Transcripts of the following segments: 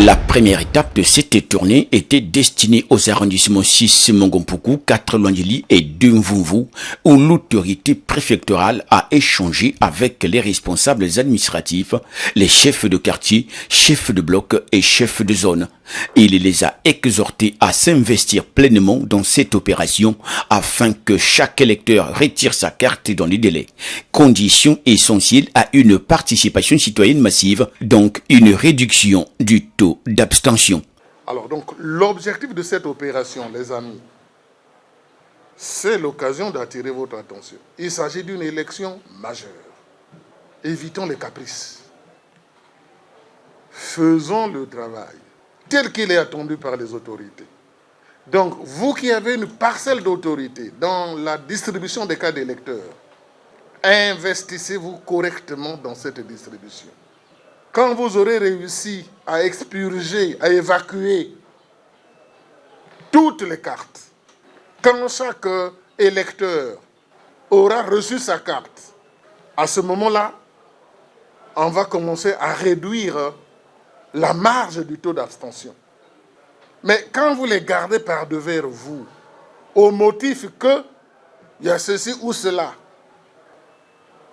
La première étape de cette tournée était destinée aux arrondissements 6 Mongompuku, 4 Luandili et 2 Mvumvu, où l'autorité préfectorale a échangé avec les responsables administratifs, les chefs de quartier, chefs de bloc et chefs de zone. Il les a exhortés à s'investir pleinement dans cette opération afin que chaque électeur retire sa carte dans les délais. Condition essentielle à une participation citoyenne massive, donc une réduction du taux d'abstention. Alors donc l'objectif de cette opération, les amis, c'est l'occasion d'attirer votre attention. Il s'agit d'une élection majeure. Évitons les caprices. Faisons le travail tel qu'il est attendu par les autorités. Donc, vous qui avez une parcelle d'autorité dans la distribution des cartes d'électeurs, investissez-vous correctement dans cette distribution. Quand vous aurez réussi à expurger, à évacuer toutes les cartes, quand chaque électeur aura reçu sa carte, à ce moment-là, on va commencer à réduire la marge du taux d'abstention. Mais quand vous les gardez par devers vous, au motif qu'il y a ceci ou cela,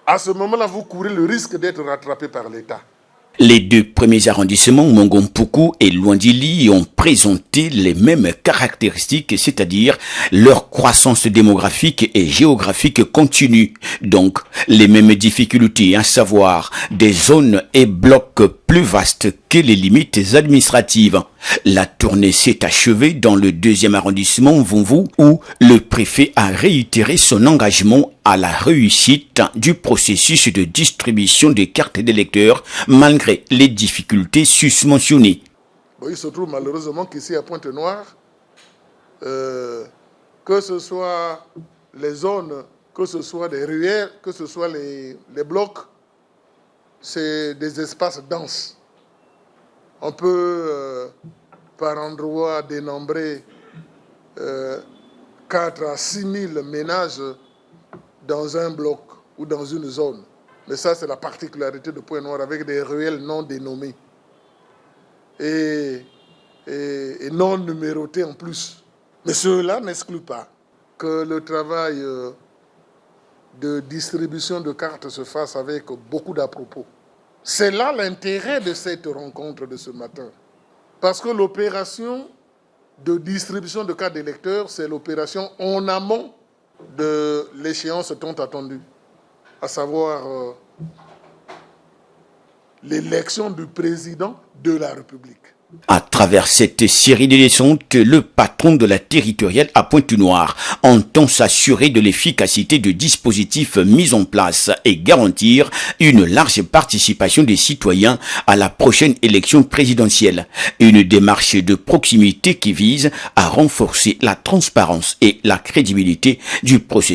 à ce moment-là, vous courez le risque d'être rattrapé par l'État. Les deux premiers arrondissements, Mongompuku et Luandili, ont présenté les mêmes caractéristiques, c'est-à-dire leur croissance démographique et géographique continue. Donc, les mêmes difficultés, à savoir des zones et blocs plus vastes que les limites administratives. La tournée s'est achevée dans le 2e arrondissement Mvumvu, où le préfet a réitéré son engagement à la réussite du processus de distribution des cartes d'électeurs malgré les difficultés susmentionnées. Bon, il se trouve malheureusement qu'ici à Pointe-Noire, que ce soit les zones, que ce soit les ruelles, que ce soit les blocs, c'est des espaces denses. On peut par endroit dénombrer 4 à 6 000 ménages dans un bloc ou dans une zone. Mais ça, c'est la particularité de Pointe-Noire avec des ruelles non dénommées et non numérotées en plus. Mais cela n'exclut pas que le travail de distribution de cartes se fasse avec beaucoup d'à-propos. C'est là l'intérêt de cette rencontre de ce matin. Parce que l'opération de distribution de cartes d'électeurs, c'est l'opération en amont de l'échéance tant attendue, à savoir l'élection du président de la République. À travers cette série de descentes, le patron de la territoriale à Pointe-Noire entend s'assurer de l'efficacité de dispositifs mis en place et garantir une large participation des citoyens à la prochaine élection présidentielle. Une démarche de proximité qui vise à renforcer la transparence et la crédibilité du processus